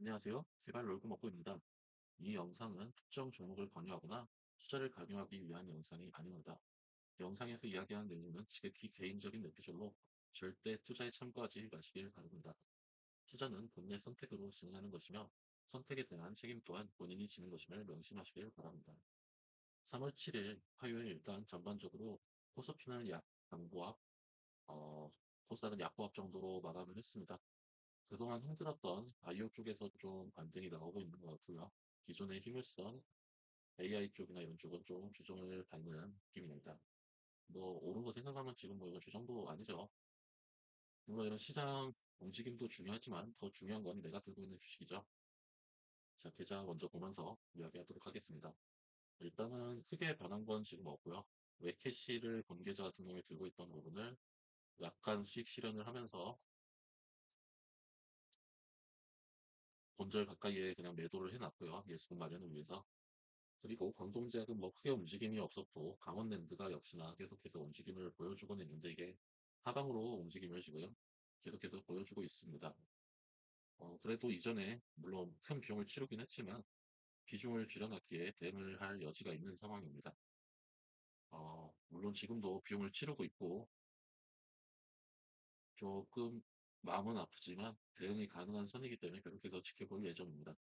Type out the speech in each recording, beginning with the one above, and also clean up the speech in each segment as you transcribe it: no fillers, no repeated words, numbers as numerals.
안녕하세요. 개발 로그먹고입니다. 이 영상은 특정 종목을 권유하거나 투자를 강요하기 위한 영상이 아닙니다. 영상에서 이야기하는 내용은 지극히 개인적인 에피소드로 절대 투자에 참고하지 마시길 바랍니다. 투자는 본인의 선택으로 진행하는 것이며 선택에 대한 책임 또한 본인이 지는 것임을 명심하시길 바랍니다. 3월 7일 화요일 일단 전반적으로 코스피는 약 강보합, 어, 코스닥은 약보합 정도로 마감을 했습니다. 그동안 힘들었던 바이오 쪽에서 좀 반등이 나오고 있는 것 같고요. 기존에 힘을 쓴 AI 쪽이나 이런 쪽은 좀 주종을 밟는 느낌입니다. 뭐 오른 거 생각하면 지금 뭐 이거 주정도 아니죠. 물론 이런 시장 움직임도 중요하지만 더 중요한 건 내가 들고 있는 주식이죠. 자, 계좌 먼저 보면서 이야기하도록 하겠습니다. 일단은 크게 변한 건 지금 없고요. 웹캐시를 본 계좌 같은 경우에 들고 있던 부분을 약간 수익 실현을 하면서 본절 가까이에 그냥 매도를 해놨고요. 예수금 마련을 위해서. 그리고 광동제약은 뭐 크게 움직임이 없었고 강원랜드가 역시나 계속해서 움직임을 보여주고는 있는데 이게 하방으로 움직임을 지금 계속해서 보여주고 있습니다. 그래도 이전에 물론 큰 비용을 치르긴 했지만 비중을 줄여놨기에 대응을 할 여지가 있는 상황입니다. 물론 지금도 비용을 치르고 있고 조금 마음은 아프지만 대응이 가능한 선이기 때문에 계속해서 지켜볼 예정입니다.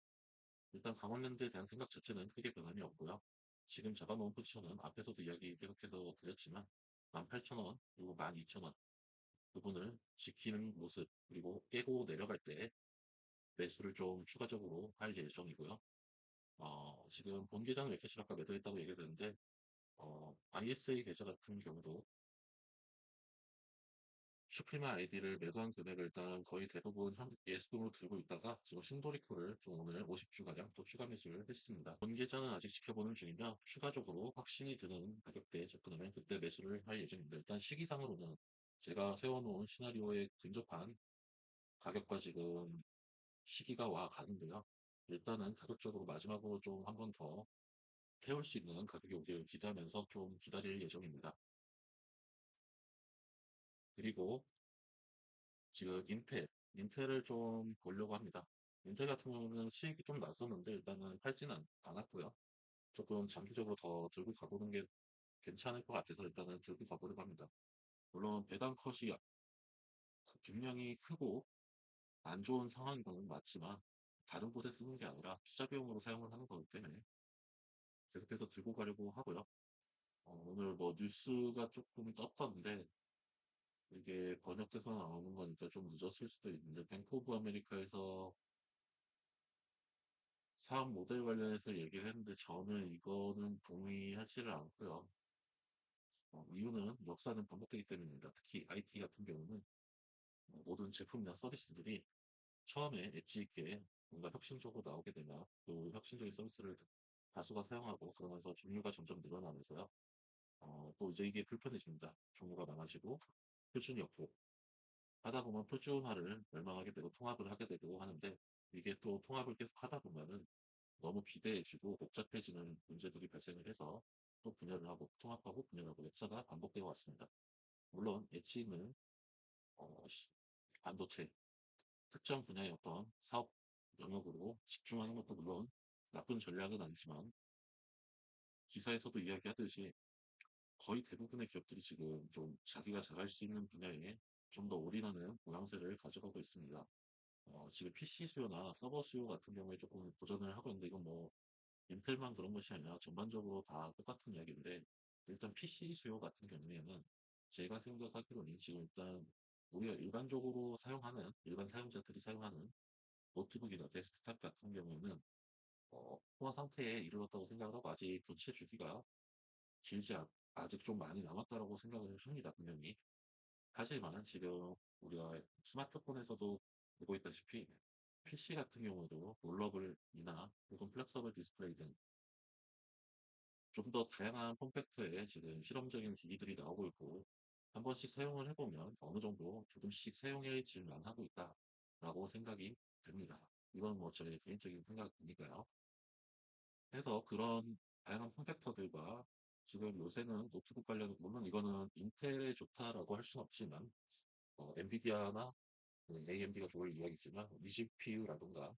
일단 강원랜드에 대한 생각 자체는 크게 변함이 없고요. 지금 잡아놓은 포지션은 앞에서도 이야기 계속해서 드렸지만 18,000원 그리고 12,000원 부분을 지키는 모습 그리고 깨고 내려갈 때 매수를 좀 추가적으로 할 예정이고요. 지금 본 계좌는 웹캐시 아까 매도했다고 얘기를 했는데 ISA 계좌 같은 경우도 슈프리마 아이디를 매도한 금액을 일단 거의 대부분 예수금으로 들고 있다가 지금 신도리코를 좀 오늘 50주가량 또 추가 매수를 했습니다. 본 계좌는 아직 지켜보는 중이며 추가적으로 확신이 드는 가격대에 접근하면 그때 매수를 할 예정입니다. 일단 시기상으로는 제가 세워놓은 시나리오에 근접한 가격과 지금 시기가 와 가는데요. 일단은 가격적으로 마지막으로 좀 한 번 더 태울 수 있는 가격이 오길 기대하면서 좀 기다릴 예정입니다. 그리고 지금 인텔을 좀 보려고 합니다. 인텔 같은 경우는 수익이 좀 났었는데 일단은 팔지는 않았고요. 조금 장기적으로 더 들고 가보는 게 괜찮을 것 같아서 일단은 들고 가보려고 합니다. 물론 배당 컷이 분명히 크고 안 좋은 상황인 건 맞지만 다른 곳에 쓰는 게 아니라 투자 비용으로 사용을 하는 거기 때문에 계속해서 들고 가려고 하고요. 오늘 뭐 뉴스가 조금 떴던데 이게 번역돼서 나오는 거니까 좀 늦었을 수도 있는데 뱅크 오브 아메리카에서 사업 모델 관련해서 얘기를 했는데 저는 이거는 동의하지를 않고요. 이유는 역사는 반복되기 때문입니다. 특히 IT 같은 경우는 모든 제품이나 서비스들이 처음에 엣지 있게 뭔가 혁신적으로 나오게 되면 그 혁신적인 서비스를 다수가 사용하고 그러면서 종류가 점점 늘어나면서요. 또 이제 이게 불편해집니다. 종류가 많아지고 표준이 없고 하다 보면 표준화를 멸망하게 되고 통합을 하게 되고 하는데 이게 또 통합을 계속 하다 보면은 너무 비대해지고 복잡해지는 문제들이 발생을 해서 또 분열을 하고 통합하고 분열하고 역사가 반복되어 왔습니다. 물론 엣지는 반도체 특정 분야의 어떤 사업 영역으로 집중하는 것도 물론 나쁜 전략은 아니지만 기사에서도 이야기하듯이 거의 대부분의 기업들이 지금 좀 자기가 잘할 수 있는 분야에 좀 더 올인하는 모양새를 가져가고 있습니다. 지금 PC 수요나 서버 수요 같은 경우에 조금 도전을 하고 있는데 이건 뭐 인텔만 그런 것이 아니라 전반적으로 다 똑같은 이야기인데 일단 PC 수요 같은 경우에는 제가 생각하기로는 지금 일단 우리가 일반적으로 사용하는 일반 사용자들이 사용하는 노트북이나 데스크탑 같은 경우에는 포화 상태에 이르렀다고 생각을 하고 아직 교체 주기가 길지 아직 좀 많이 남았다라고 생각을 합니다 분명히. 하지만 지금 우리가 스마트폰에서도 보고 있다시피 PC 같은 경우도 롤러블이나 혹은 플렉서블 디스플레이 등 좀 더 다양한 폼팩터의 지금 실험적인 기기들이 나오고 있고 한 번씩 사용을 해보면 어느 정도 조금씩 사용해질만 하고 있다라고 생각이 됩니다. 이건 뭐 저의 개인적인 생각이니까요. 해서 그런 다양한 폼팩터들과 지금 요새는 노트북 관련 물론 이거는 인텔에 좋다라고 할 수는 없지만 엔비디아나 AMD가 좋을 이야기지만 eGPU라든가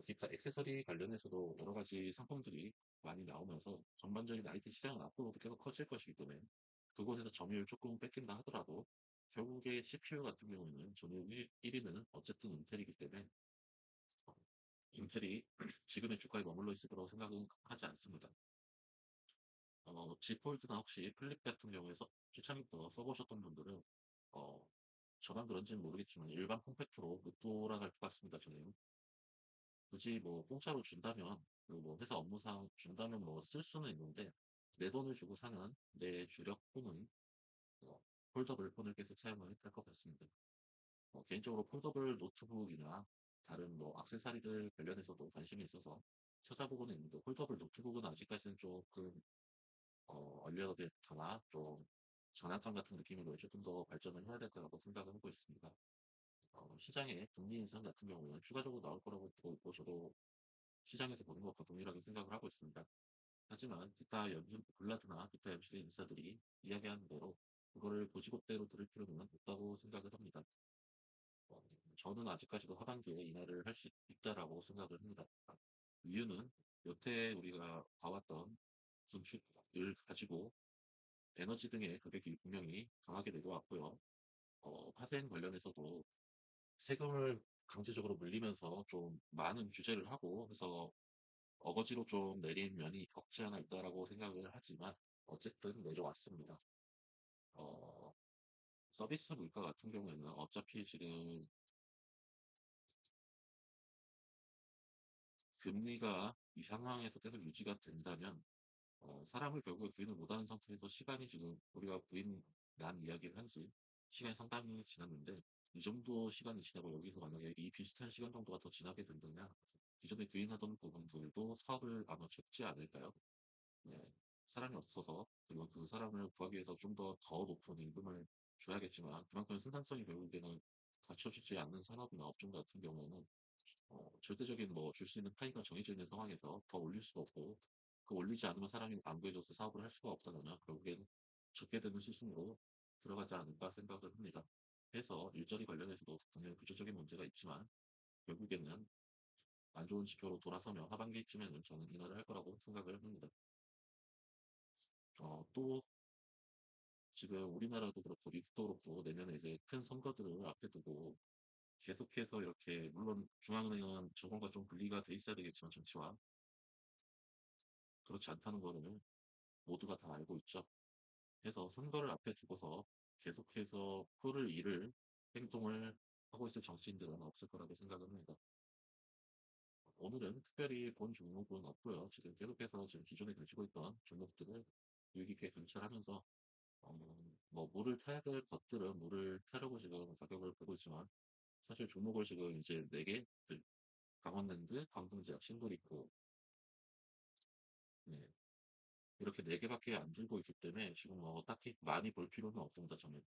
기타 액세서리 관련해서도 여러 가지 상품들이 많이 나오면서 전반적인 IT 시장은 앞으로도 계속 커질 것이기 때문에 그곳에서 점유율 조금 뺏긴다 하더라도 결국에 CPU 같은 경우에는 점유율 1위는 어쨌든 인텔이기 때문에 어, 인텔이 지금의 주가에 머물러 있을 거라고 생각은 하지 않습니다. G 폴드나 혹시 플립 같은 경우에서 추천부터 써보셨던 분들은 어, 저만 그런지는 모르겠지만 일반 폼팩트로 못 돌아갈 것 같습니다. 저는 굳이 뭐 공짜로 준다면 그뭐 회사 업무상 준다면 뭐 쓸 수는 있는데 내 돈을 주고 사는 내 주력 폰은 어, 폴더블 폰을 계속 사용을 할 것 같습니다. 개인적으로 폴더블 노트북이나 다른 뭐 액세서리들 관련해서도 관심이 있어서 찾아보고는 있는데 폴더블 노트북은 아직까지는 조금 얼리어답터나 좀 장난감 같은 느낌으로 조금 더 발전을 해야 될 거라고 생각을 하고 있습니다. 시장에 금리 인상 같은 경우는 추가적으로 나올 거라고 보고 있고 저도 시장에서 보는 것과 동일하게 생각을 하고 있습니다. 하지만 기타 연준 블라드나 기타 연준의 인사들이 이야기하는 대로 그거를 고지고대로 들을 필요는 없다고 생각을 합니다. 어, 저는 아직까지도 하반기에 인하를 할 수 있다라고 생각을 합니다. 이유는 여태 우리가 봐왔던 긴축을 가지고 에너지 등의 가격이 분명히 강하게 내려왔고요. 파생 관련해서도 세금을 강제적으로 물리면서 좀 많은 규제를 하고 해서 어거지로 좀 내린 면이 없지 않아 있다라고 생각을 하지만 어쨌든 내려왔습니다. 어, 서비스 물가 같은 경우에는 어차피 지금 금리가 이 상황에서 계속 유지가 된다면 사람을 결국에 구인을 못하는 상태에서 시간이 지금 우리가 구인 난 이야기를 한 지 시간이 상당히 지났는데 이 정도 시간이 지나고 여기서 만약에 이 비슷한 시간 정도가 더 지나게 된다면 기존에 구인하던 부분들도 사업을 아마 접지 않을까요? 네. 사람이 없어서 그리고 그 사람을 구하기 위해서 좀 더 높은 임금을 줘야겠지만 그만큼 생산성이 결국에는 갖춰지지 않는 산업이나 업종 같은 경우에는 절대적인 뭐 줄 수 있는 파이가 정해져 있는 상황에서 더 올릴 수가 없고 그 올리지 않으면 사람이 안 구해줘서 사업을 할 수가 없다면 결국엔 적게 되는 수순으로 들어가지 않을까 생각을 합니다. 해서 일자리 관련해서도 당연히 구조적인 문제가 있지만 결국에는 안 좋은 지표로 돌아서며 하반기쯤에는 저는 인하를 할 거라고 생각을 합니다. 또 지금 우리나라도 그렇고 미국도 그렇고 내년에 이제 큰 선거들을 앞에 두고 계속해서 이렇게 물론 중앙은행은 저건과 좀 분리가 돼 있어야 되겠지만 정치와 그렇지 않다는 거는 모두가 다 알고 있죠. 해서 선거를 앞에 두고서 계속해서 표를 잃을 행동을 하고 있을 정치인들은 없을 거라고 생각을 합니다. 오늘은 특별히 본 종목은 없고요. 지금 계속해서 지금 기존에 가지고 있던 종목들을 유의 깊게 관찰하면서 뭐 물을 타야 될 것들은 물을 타려고 지금 가격을 보고 있지만 사실 종목을 지금 이제 4개 강원랜드, 광동제약, 신도리코 네, 이렇게 4개밖에 안 들고 있기 때문에 지금 뭐 딱히 많이 볼 필요는 없습니다. 저는.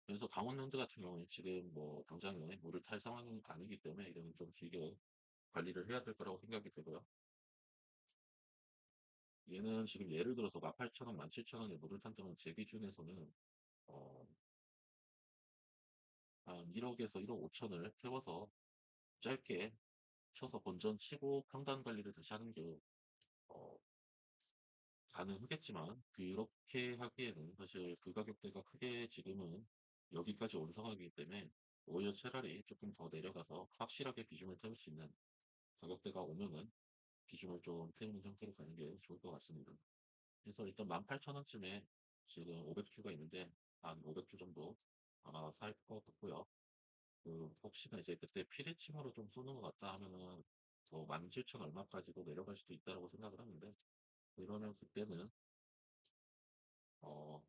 그래서 강원랜드 같은 경우는 지금 뭐 당장에 물을 탈 상황이 아니기 때문에 이거는 좀 길게 관리를 해야 될 거라고 생각이 되고요. 얘는 지금 예를 들어서 18,000원, 17,000원에 물을 탄다면 제 기준에서는 어, 한 1억에서 1억 5천을 태워서 짧게 쳐서 본전 치고 평단 관리를 다시 하는 게 어, 가능하겠지만 그렇게 하기에는 사실 그 가격대가 크게 지금은 여기까지 온 상황이기 때문에 오히려 차라리 조금 더 내려가서 확실하게 비중을 태울 수 있는 가격대가 오면은 비중을 좀 태우는 형태로 가는 게 좋을 것 같습니다. 그래서 일단 18,000원쯤에 지금 500주가 있는데 한 500주 정도 아마 살 것 같고요. 혹시나 이제 그때 피레침으로 좀 쏘는 것 같다 하면은 뭐 17,000 얼마까지도 내려갈 수도 있다고 생각을 하는데 이러면 그때는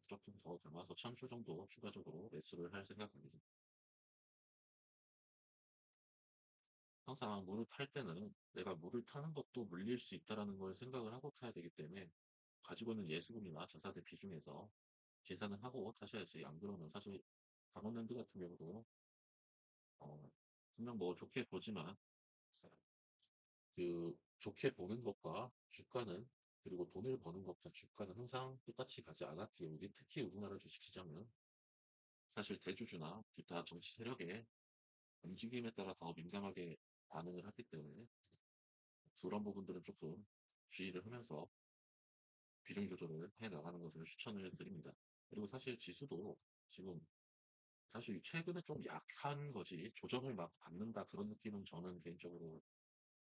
조금 더 담아서 1000주 정도 추가적으로 매수를 할 생각입니다. 항상 물을 탈 때는 내가 물을 타는 것도 물릴 수 있다라는 걸 생각을 하고 타야 되기 때문에 가지고 있는 예수금이나 자산의 비중에서 계산을 하고 타셔야지 안 그러면 사실 강원랜드 같은 경우도 분명 뭐 좋게 보지만 그 좋게 보는 것과 주가는 그리고 돈을 버는 것과 주가는 항상 똑같이 가지 않았기에 우리 특히 우리나라 주식시장은 사실 대주주나 기타 정치 세력의 움직임에 따라 더 민감하게 반응을 하기 때문에 그런 부분들은 조금 주의를 하면서 비중 조절을 해 나가는 것을 추천을 드립니다. 그리고 사실 지수도 지금 사실 최근에 좀 약한 거지 조정을 막 받는다 그런 느낌은 저는 개인적으로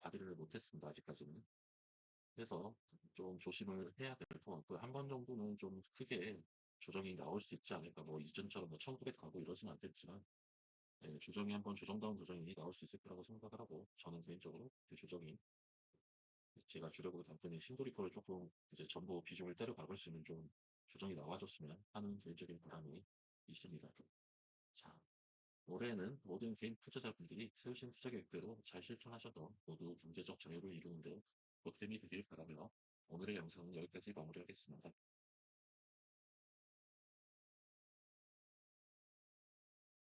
받지를 못했습니다. 아직까지는. 그래서 좀 조심을 해야 될 것 같고요. 한 번 정도는 좀 크게 조정이 나올 수 있지 않을까. 뭐 이전처럼 뭐 1900 가고 이러진 않겠지만 조정이 한번 조정다운 조정이 나올 수 있을 거라고 생각을 하고 저는 개인적으로 그 조정이 제가 주력으로 담고 있는 신도리 거를 조금 이제 전부 비중을 때려 박을 수 있는 좀 조정이 나와줬으면 하는 개인적인 바람이 있습니다. 자, 올해는 모든 개인 투자자분들이 세우신 투자 계획대로 잘 실천하셔서 모두 경제적 자유를 이루는데 보탬이 되길 바라며 오늘의 영상은 여기까지 마무리하겠습니다.